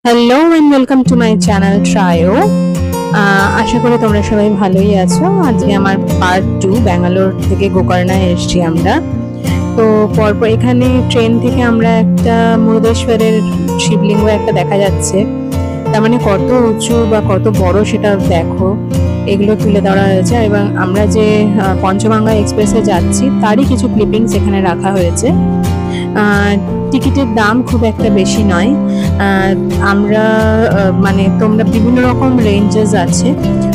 Hello and welcome to my channel Trio. আশা করি তোমরা সবাই ভালোই আছো। আজকে আমার পার্ট 2, ব্যাঙ্গালোর থেকে গোকর্ণায় এসেছি আমরা। তো পরপর এখানে ট্রেন থেকে আমরা একটা মুরুদেশ্বরের শিবলিঙ্গ একটা দেখা যাচ্ছে, তার মানে কত উঁচু বা কত বড় সেটা দেখো, এগুলো তুলে ধরা হয়েছে। এবং আমরা যে পঞ্চগঙ্গা এক্সপ্রেসে যাচ্ছি তারই কিছু ক্লিপিংস এখানে রাখা হয়েছে। টিকিটের দাম খুব একটা বেশি নয়। আমরা মানে তোমরা বিভিন্ন রকম রেঞ্জেস আছে,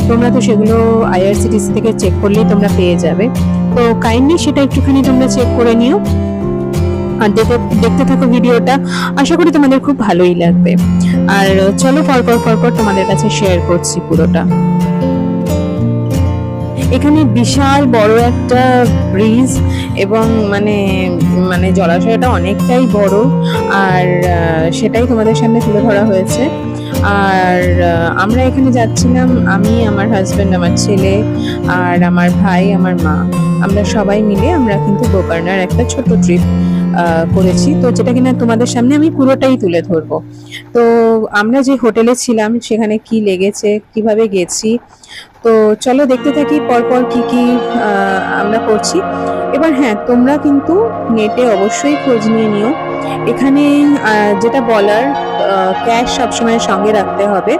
তোমরা তো সেগুলো আইআরসিটিসি থেকে চেক করলেই তোমরা পেয়ে যাবে। তো কাইন্ডলি সেটা একটুখানি তোমরা চেক করে নিও আর দেখতে থাকো ভিডিওটা। আশা করি তোমাদের খুব ভালোই লাগবে। আর চলো পরপর তোমাদের কাছে শেয়ার করছি পুরোটা। এখানে বিশাল বড় একটা ব্রিজ এবং মানে মানে জলাশয়টা অনেকটাই বড়, আর সেটাই তোমাদের সামনে তুলে ধরা হয়েছে। আর আমরা এখানে যাচ্ছিলাম, আমি, আমার হাজব্যান্ড, আমার ছেলে আর আমার ভাই, আমার মা, আমরা সবাই মিলে আমরা কিন্তু গোকর্ণার একটা ছোট ট্রিপ করেছি। তো যেটা কিনা তোমাদের সামনে আমি পুরোটাই তুলে ধরবো। তো আমরা যে হোটেলে ছিলাম সেখানে কি লেগেছে, কিভাবে গেছি, তো চলো দেখতে থাকি পরপর কি কি আমরা করছি। এবার হ্যাঁ, তোমরা কিন্তু নেটে অবশ্যই খোঁজ নিয়ে নিও। এখানে যেটা বলার, ক্যাশ সবসময় সঙ্গে রাখতে হবে,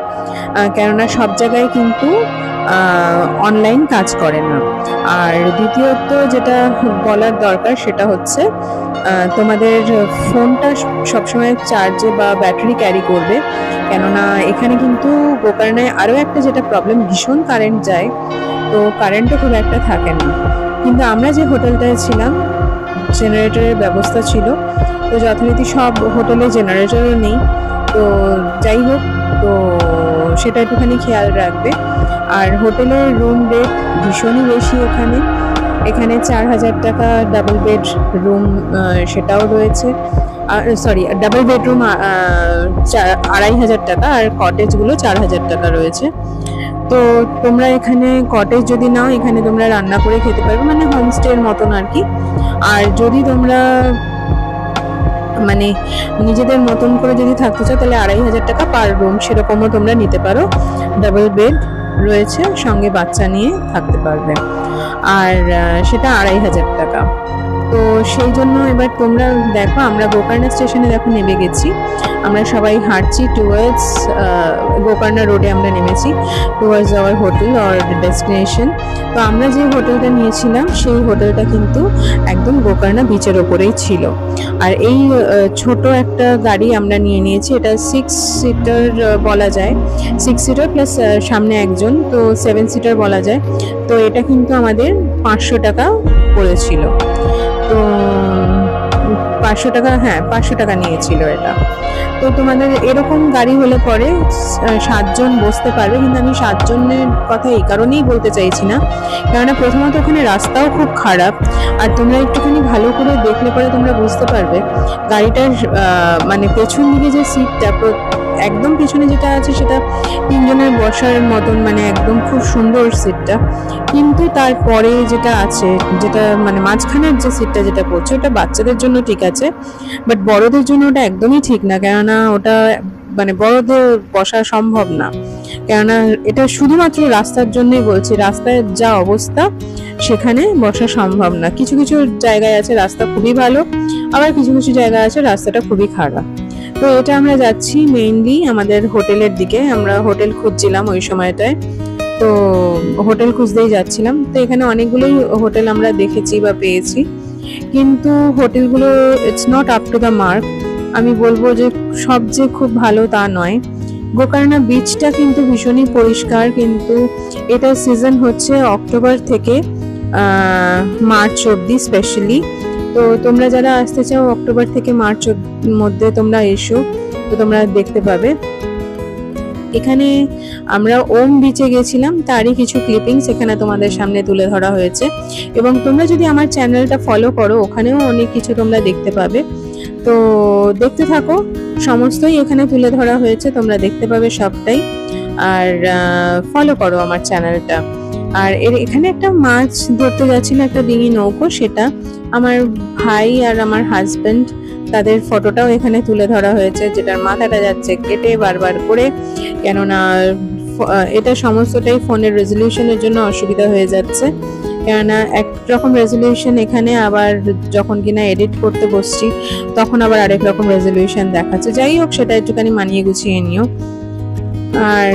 কেননা সব জায়গায় কিন্তু অনলাইন কাজ করে না। আর দ্বিতীয়ত যেটা বলার দরকার সেটা হচ্ছে তোমাদের ফোনটা সবসময় চার্জে বা ব্যাটারি ক্যারি করবে, কেননা এখানে কিন্তু গোকর্ণায় আরও একটা যেটা প্রবলেম, ভীষণ কারেন্ট যায়, তো কারেন্টও খুব একটা থাকে না। কিন্তু আমরা যে হোটেলটায় ছিলাম জেনারেটরের ব্যবস্থা ছিল, তো যথারীতি সব হোটেলে জেনারেটরও নেই। তো যাই হোক, তো সেটা একটুখানি খেয়াল রাখবে। আর হোটেলের রুম রেট ভীষণই বেশি এখানে 4,000 টাকা ডাবল বেড রুম, সেটাও রয়েছে। সরি, ডাবল বেডরুম 2,500 টাকা, আর কটেজগুলো 4,000 টাকা রয়েছে। তো তোমরা এখানে কটেজ যদি নাও, এখানে তোমরা রান্না করে খেতে পারবে, মানে হোমস্টের মতন আর কি। আর যদি তোমরা মানে নিজেদের মতন করে যদি থাকতে চাও তাহলে 2,500 টাকা পার রুম, সেরকমও তোমরা নিতে পারো। ডাবল বেড রয়েছে, সঙ্গে বাচ্চা নিয়ে থাকতে পারবে, আর সেটা 2,500 টাকা। তো সেই জন্য এবার তোমরা দেখো, আমরা গোকর্ণা স্টেশনে দেখো নেমে গেছি, আমরা সবাই হাঁটছি টুয়ার্ডস গোকর্ণা রোডে আমরা নেমেছি, towards hour hotel or destination. তো আমরা যে হোটেলটা নিয়েছিলাম সেই হোটেলটা কিন্তু একদম গোকর্ণা বিচের ওপরেই ছিল। আর এই ছোট একটা গাড়ি আমরা নিয়ে নিয়েছি, এটা 6 সিটার বলা যায়, 6 সিটার প্লাস সামনে একজন, তো 7 সিটার বলা যায়। তো এটা কিন্তু আমাদের 500 টাকা পড়েছিল। তো 500 টাকা, হ্যাঁ 500 টাকা নিয়েছিল এটা। তো তোমাদের এরকম গাড়ি হলে পরে 7 জন বসতে পারবে, কিন্তু আমি 7 জনের কথা এই কারণেই বলতে চাইছি না, কেননা প্রথমত ওখানে রাস্তাও খুব খারাপ। আর তোমরা একটুখানি ভালো করে দেখলে পরে তোমরা বুঝতে পারবে গাড়িটার মানে পেছন দিকে যে সিটটা, একদম পেছনে যেটা আছে সেটা 3 জনের বসার মতন, মানে একদম খুব সুন্দর সিটটা। কিন্তু তারপরে যেটা আছে, যেটা মানে মাঝখানের যে সিটটা যেটা পড়ছে, ওটা বাচ্চাদের জন্য ঠিক আছে, বাট বড়দের জন্য ওটা একদমই ঠিক না, কেননা ওটা মানে বড়দের বসা সম্ভব না। কেননা এটা শুধুমাত্র রাস্তার জন্যই বলছি, রাস্তায় যা অবস্থা সেখানে বসা সম্ভব না। কিছু কিছু জায়গায় আছে রাস্তা খুবই ভালো, আবার কিছু কিছু জায়গায় আছে রাস্তাটা খুবই খারাপ। তো এটা আমরা যাচ্ছি মেইনলি আমাদের হোটেলের দিকে, আমরা হোটেল খুঁজছিলাম ওই সময়টায়, তো হোটেল খুঁজতেই যাচ্ছিলাম। তো এখানে অনেকগুলোই হোটেল আমরা দেখেছি বা পেয়েছি, কিন্তু হোটেলগুলো it's not up to the mark. আমি বলবো যে সব যে খুব ভালো তা নয়। গোকর্ণা বিচটা কিন্তু ভীষণই পরিষ্কার, কিন্তু এটা সিজন হচ্ছে অক্টোবর থেকে মার্চ অবধি স্পেশালি। তো তোমরা যারা আসতে চাও অক্টোবর থেকে মার্চ মধ্যে তোমরা এসো, তো তোমরা দেখতে পাবে। এখানে আমরা ওম বিচে গেছিলাম, তারই কিছু ক্লিপিংস এখানে তোমাদের সামনে তুলে ধরা হয়েছে। এবং তোমরা যদি আমার চ্যানেলটা ফলো করো, ওখানেও অনেক কিছু তোমরা দেখতে পাবে। তো দেখতে থাকো, সমস্তই এখানে তুলে ধরা হয়েছে, তোমরা দেখতে পাবে সবটাই। আর ফলো করো আমার চ্যানেলটা। আর এখানে একটা মাছ ধরতে যাচ্ছিল, একটা ডিঙি নৌকো, সেটা আমার ভাই আর আমার হাজবেন্ড তাদের ফটোটাও এখানে তুলে ধরা হয়েছে, যেটার মাথাটা যাচ্ছে কেটে বারবার করে, কেননা এটা সমস্তটাই ফোনের রেজলিউশনের জন্য অসুবিধা হয়ে যাচ্ছে। কেননা একরকম রেজলিউশন এখানে, আবার যখন কিনা এডিট করতে বসছি তখন আবার আরেক রকম রেজলিউশন দেখাচ্ছে। যাই হোক, সেটা একটুখানি মানিয়ে গুছিয়ে নিও। আর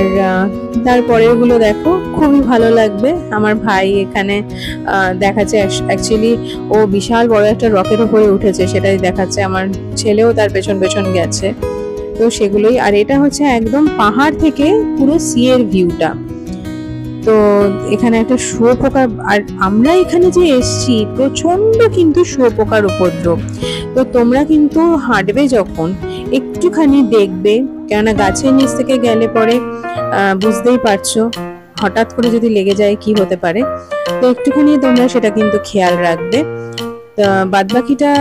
তারপরের গুলো দেখো, খুবই ভালো লাগবে। আমার ভাই এখানে দেখাচ্ছে, অ্যাকচুয়ালি ও বিশাল বড় একটা রকেট উপরে উঠেছে, সেটাই দেখাচ্ছে। আমার ছেলেও তার পেছন পেছন গেছে, তো সেগুলোই। আর এটা হচ্ছে একদম পাহাড় থেকে পুরো সিয়ের ভিউটা। তো এখানে একটা শুয়োপোকা, আর আমরা এখানে যে এসছি প্রচন্ড কিন্তু শুয়োপোকার উপদ্রব। তো তোমরা কিন্তু হাঁটবে যখন একটুখানি দেখবে, কেননা গাছের নিচ থেকে গেলে পরে বুঝতেই পারছো হঠাৎ করে যদি লেগে যায় কি হতে পারে। তো একটুখানি তোমরা সেটা কিন্তু খেয়াল রাখবে। বাদবাকিটা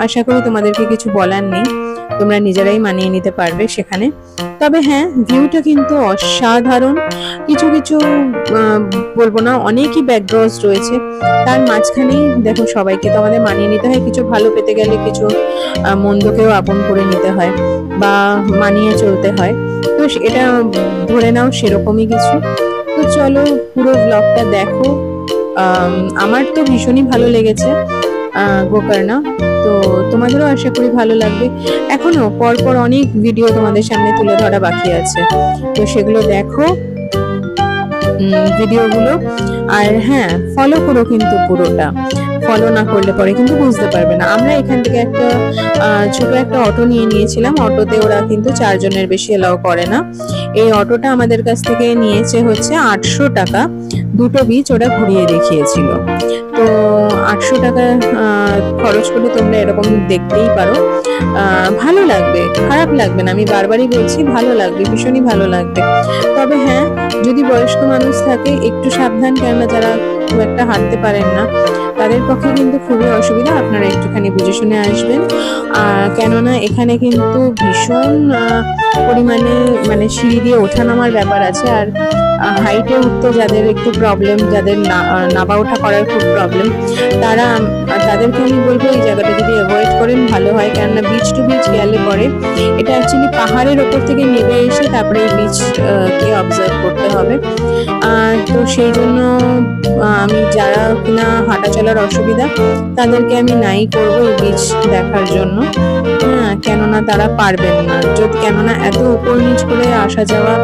আশা করি তোমাদেরকে কিছু বলার নেই, তোমরা নিজেরাই মানিয়ে নিতে পারবে সেখানে। তবে হ্যাঁ, ভিউটা কিন্তু অসাধারণ। কিছু কিছু বলবো না, অনেকই ব্যাকড্রপস রয়েছে, তার মাঝখানেই দেখো সবাইকে তো আমাদের মানিয়ে নিতে হয়। কিছু ভালো পেতে গেলে কিছু মন্দকেও আপন করে নিতে হয় বা মানিয়ে চলতে হয়। তো এটা ধরে নাও সেরকমই কিছু। তো চলো পুরো ব্লগটা দেখো। আমার তো ভীষণই ভালো লেগেছে গোকর্ণা, তো তোমাদেরও আশা করি ভালো লাগবে। এখনো পরপর অনেক ভিডিও তোমাদের সামনে তুলে ধরা বাকি আছে, তো সেগুলো দেখো ভিডিওগুলো। আর হ্যাঁ, ফলো করো কিন্তু পুরোটা, ফলো না করলে পরে কিন্তু বুঝতে পারবে না। আমরা এখান থেকে একটা ছোট একটা অটো নিয়ে নিয়েছিলাম, অটোতে ওরা কিন্তু 4 জনের বেশি এলাও করে না। এই অটোটা আমাদের কাছ থেকে নিয়েছে হচ্ছে 800 টাকা, দুটো বিচ ওরা ঘুরিয়ে দেখিয়েছিল। তো 800 টাকা খরচ করে তোমরা এরকম দেখতেই পারো, ভালো লাগবে, খারাপ লাগবে না। আমি বারবারই বলছি, ভালো লাগবে, ভীষণই ভালো লাগবে। তবে হ্যাঁ, যদি বয়স্ক মানুষ থাকে একটু সাবধান, কেননা যারা খুব একটা হাঁটতে পারেন না তাদের পক্ষে কিন্তু খুবই অসুবিধা। আপনারা একটুখানি বুঝে শুনে আসবেন, কেননা এখানে কিন্তু ভীষণ পরিমাণে মানে সিঁড়ি দিয়ে ওঠানামার ব্যাপার আছে। আর হাইটে উঠতে যাদের একটু প্রবলেম, যাদের নাবা ওঠা করার খুব প্রবলেম, তাদেরকে আমি বলবো এই জায়গাটা যদি অ্যাভয়েড করেন ভালো হয়। কেননা বিচ টু বিচ গেলে পরে এটা অ্যাকচুয়ালি পাহাড়ের ওপর থেকে নেমে এসে তারপরে এই বিচকে অবজার্ভ করতে হবে। তো সেই জন্য আমি যারা কিনা হাঁটা চলার অসুবিধা তাদেরকে আমি নাই করবো এই বিচ দেখার জন্য, হ্যাঁ, কেননা তারা পারবেন না। কেননা এত উপর নিচ করে আসা যাওয়া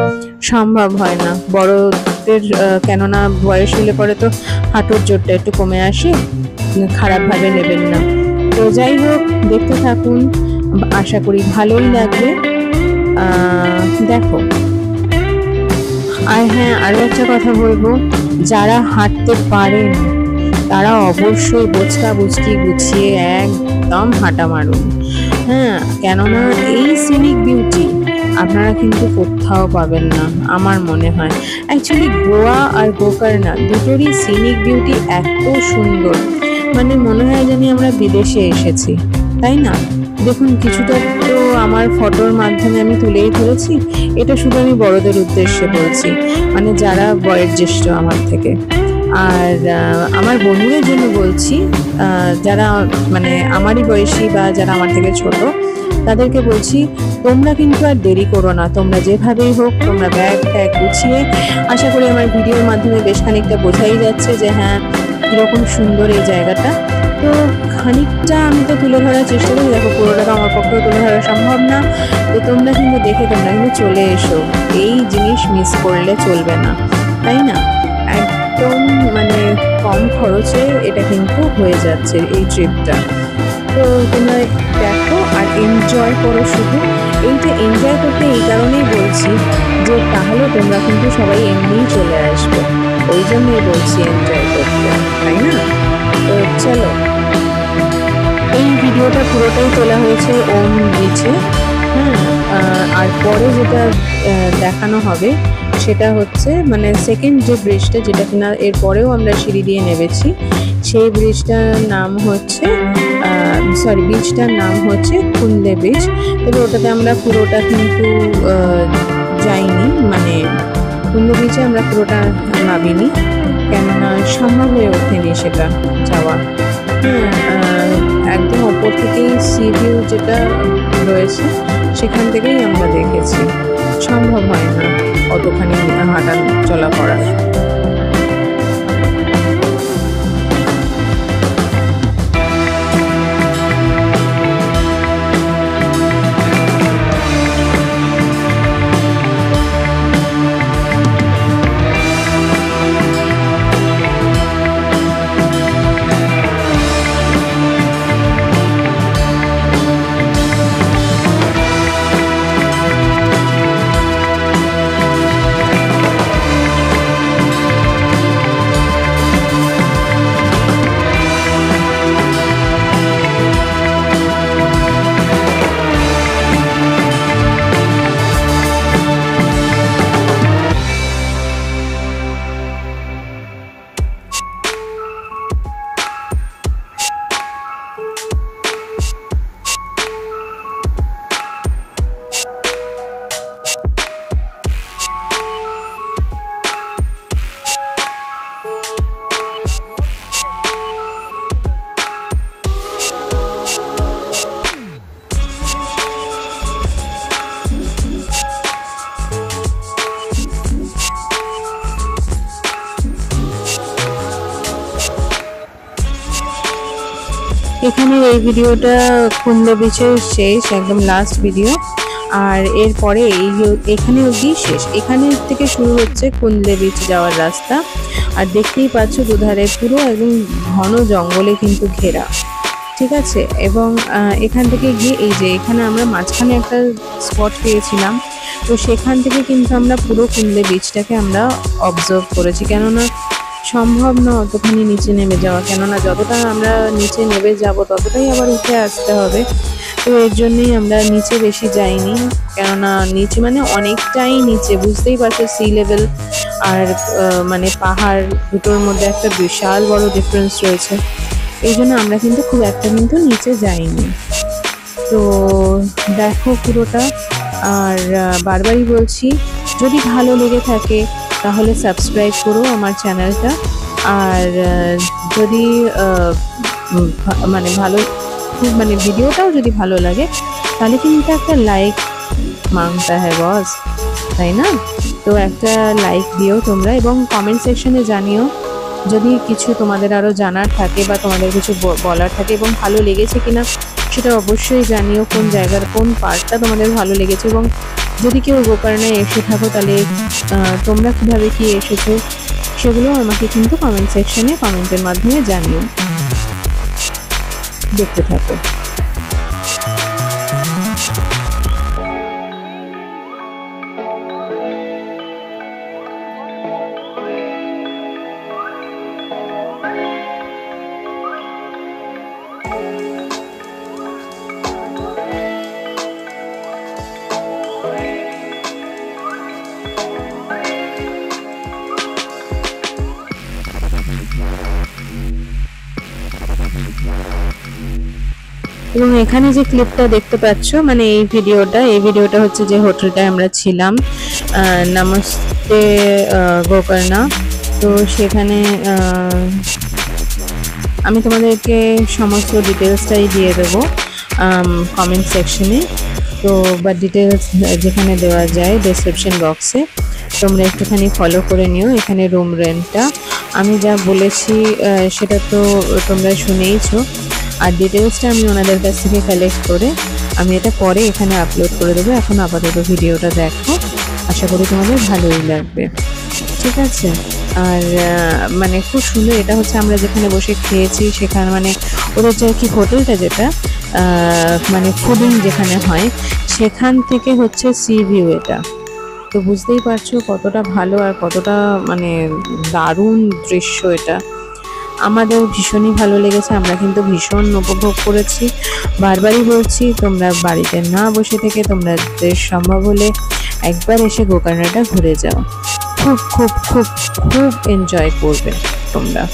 সম্ভব হয় না বড়দের, কেননা বয়স হলে পরে তো হাঁটুর জোরটা একটু কমে আসে, খারাপভাবে নেবেন না। তো যাই হোক, দেখতে থাকুন, আশা করি ভালোই লাগবে। দেখো, আর হ্যাঁ, আরো একটা কথা বলবো, যারা হাঁটতে পারেন তারা অবশ্যই বোচকা বুচকি গুছিয়ে একদম হাঁটা মারুন, হ্যাঁ, কেননা এই সিনিক বিউটি আপনারা কিন্তু কোথাও পাবেন না আমার মনে হয়। অ্যাকচুয়ালি গোয়া আর গোকর্ণা দুটোরই সিনিক বিউটি এত সুন্দর, মানে মনে হয় জানি আমরা বিদেশে এসেছি, তাই না? দেখুন, কিছুটা তো আমার ফটোর মাধ্যমে আমি তুলেই ধরেছি। এটা শুধু আমি বড়দের উদ্দেশ্যে বলছি, মানে যারা বয়োজ্যেষ্ঠ আমার থেকে। আর আমার বন্ধুদের জন্য বলছি, যারা মানে আমারই বয়সী বা যারা আমার থেকে ছোট, তাদেরকে বলছি তোমরা কিন্তু আর দেরি করো না। তোমরা যেভাবেই হোক তোমরা ব্যাগ গুছিয়ে, আশা করি আমার ভিডিওর মাধ্যমে বেশ খানিকটা বোঝাই যাচ্ছে যে হ্যাঁ কিরকম সুন্দর এই জায়গাটা। তো খানিকটা আমি তো তুলে ধরার চেষ্টা করি, দেখো পুরোটা তো আমার পক্ষেও তুলে ধরা সম্ভব না। তো তোমরা কিন্তু দেখে তোমরা কিন্তু চলে এসো, এই জিনিস মিস করলে চলবে না, তাই না? একদম মানে কম খরচে এটা কিন্তু হয়ে যাচ্ছে এই ট্রিপটা। তো তোমরা দেখো আর এনজয় করো শুধু। এইটা এনজয় করতে এই কারণেই বলছি যে তাহলে তোমরা কিন্তু সবাই এমনিই চলে আসবে, ওই জন্যই বলছি এনজয় করতে, তাই না? তো চলো, এই ভিডিওটা পুরোটাই তোলা হয়েছে ওম বিচে, হ্যাঁ। আর পরে যেটা দেখানো হবে সেটা হচ্ছে মানে সেকেন্ড যে ব্রিজটা, যেটা কিনা এর পরেও আমরা সিঁড়ি দিয়ে নেমেছি, সেই ব্রিজটার নাম হচ্ছে বিচটার নাম হচ্ছে কুন্দে বিচ। তবে ওটাতে আমরা পুরোটা কিন্তু যাইনি, মানে কুন্দে বিচে আমরা পুরোটা নামিনি, কেননা সম্ভব হয়ে ওঠেনি সেটা যাওয়া, হ্যাঁ। একদম ওপর থেকেই সি ভিউ যেটা রয়েছে সেখান থেকেই আমরা দেখেছি। সম্ভব হয় না অতখানি হাঁটা চলা করা। এখানে এই ভিডিওটা কুন্দা বিচের শেষ, একদম লাস্ট ভিডিও। আর এরপরে এখানে অবধি শেষ। এখানে থেকে শুরু হচ্ছে কুন্দা বিচ যাওয়ার রাস্তা। আর দেখতেই পাচ্ছ দুধারে পুরো একদম ঘন জঙ্গলে কিন্তু ঘেরা, ঠিক আছে। এবং এখান থেকে গিয়ে এই যে এখানে আমরা মাঝখানে একটা স্পট পেয়েছিলাম, তো সেখান থেকে কিন্তু আমরা পুরো কুন্দা বিচটাকে আমরা অবজার্ভ করেছি। কেননা সম্ভব না অতখানি নিচে নেমে যাওয়া, কেননা যতটা আমরা নিচে নেমে যাব ততটাই আবার উঠে আসতে হবে। তো এর জন্যই আমরা নিচে বেশি যাইনি, কেননা নিচে মানে অনেকটাই নিচে, বুঝতেই পারছো সি লেভেল আর মানে পাহাড় দুটোর মধ্যে একটা বিশাল বড় ডিফারেন্স রয়েছে। এই জন্য আমরা কিন্তু খুব একটা কিন্তু নিচে যাইনি। তো দেখো পুরোটা। আর বারবারই বলছি, যদি ভালো লেগে থাকে তাহলে সাবস্ক্রাইব করো আমার চ্যানেলটা। আর যদি মানে ভালো মানে ভিডিওটাও যদি ভালো লাগে তাহলে কিন্তু একটা লাইক মাংতা হ্যাঁ বস, তাই না? তো একটা লাইক দিও তোমরা, এবং কমেন্ট সেকশনে জানিও যদি কিছু তোমাদের আরও জানার থাকে বা তোমাদের কিছু বলার থাকে, এবং ভালো লেগেছে কিনা সেটা অবশ্যই জানিও। কোন জায়গার কোন পার্টটা তোমাদের ভালো লেগেছে, এবং যদি কেউ গোকর্ণায় এসে থাকো তাহলে তোমরা কীভাবে কি এসেছো সেগুলো আমাকে কিন্তু কমেন্ট সেকশনে কমেন্টের মাধ্যমে জানিও। দেখতে থাকো। এবং এখানে যে ক্লিপটা দেখতে পাচ্ছ মানে এই ভিডিওটা হচ্ছে যে হোটেলটায় আমরা ছিলাম, নমস্তে গোকর্ণা। তো সেখানে আমি তোমাদেরকে সমস্ত ডিটেলসটাই দিয়ে দেবো কমেন্ট সেকশনে। তো বা ডিটেলস যেখানে দেওয়া যায় ডেসক্রিপশন বক্সে, তোমরা একটুখানি ফলো করে নিও। এখানে রুম রেন্টটা আমি যা বলেছি সেটা তো তোমরা শুনেইছো। আর ডিটেলসটা আমি ওনাদের কাছ থেকে কালেক্ট করে আমি এটা পরে এখানে আপলোড করে দেবো। এখন আপাতত ভিডিওটা দেখো, আশা করি তোমাদের ভালোই লাগবে, ঠিক আছে। আর মানে খুব সুন্দর। এটা হচ্ছে আমরা যেখানে বসে খেয়েছি সেখানে মানে ওদের যে কি হোটেলটা যেটা মানে ফুডিং যেখানে হয় সেখান থেকে হচ্ছে সি ভিউ এটা। তো বুঝতেই পারছো কতটা ভালো আর কতটা মানে দারুণ দৃশ্য এটা। আমাদের ভীষণই ভালো লেগেছে, আমরা কিন্তু ভীষণ উপভোগ করেছি। বারবারই বলছি, তোমরা বাড়িতে না বসে থেকে তোমাদের সম্ভব হলে একবার এসে গোকর্ণাটা ঘুরে যাও, খুব খুব খুব খুব এনজয় করবে তোমরা।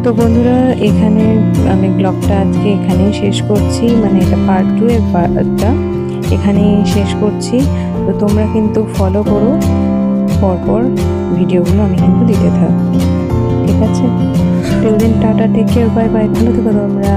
তো বন্ধুরা এখানে আমি ব্লগটা আজকে এখানেই শেষ করছি, মানে এটা পার্ট 2 এর পার্টটা এখানেই শেষ করছি। তো তোমরা কিন্তু ফলো করো, পরপর ভিডিওগুলো আমি কিন্তু দিতে থাকবো, ঠিক আছে? Till then tata, take care, bye bye, ভালো থেকো তোমরা।